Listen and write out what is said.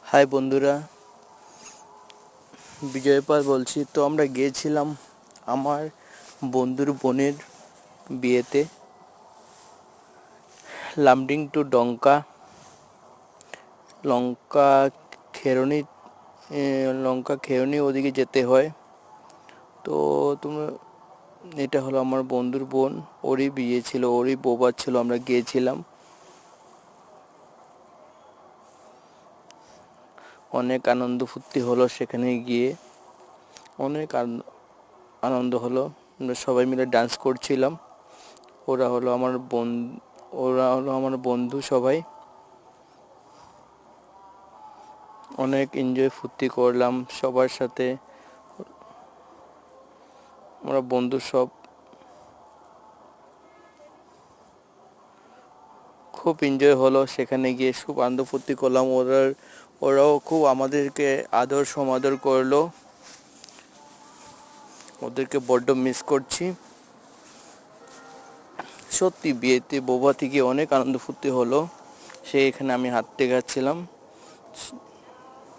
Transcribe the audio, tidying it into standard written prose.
High বন্ধুরা, বিজয় পাল বলছি। তো আমরা গিয়েছিলাম আমার বন্ধুর বোনের বিয়েতে, লামডিং টু ডঙ্কা, লঙ্কা খেরনি, লঙ্কা খেরনি ওদিকে যেতে হয়। তো তুমি, এটা হলো আমার বন্ধুর বোন, ওরই বিয়ে ছিল, ওরই বৌভাত ছিল, আমরা গিয়েছিলাম। অনেক আনন্দ ফুর্তি হলো সেখানে গিয়ে, অনেক আনন্দ হলো। আমরা সবাই মিলে ডান্স করছিলাম। ওরা হলো আমার বন্ধু, সবাই অনেক এনজয় ফুর্তি করলাম সবার সাথে। আমরা বন্ধু সব খুব এনজয় হলো সেখানে গিয়ে, খুব আনন্দ ফুর্তি করলাম। ওরাও খুব আমাদেরকে আদর সমাদর করলো। ওদেরকে বড্ড মিস করছি। সত্যি বিয়েতে বৌভাতে গিয়ে অনেক আনন্দ ফুর্তি হলো। এখানে আমি হাঁটতে গেছিলাম,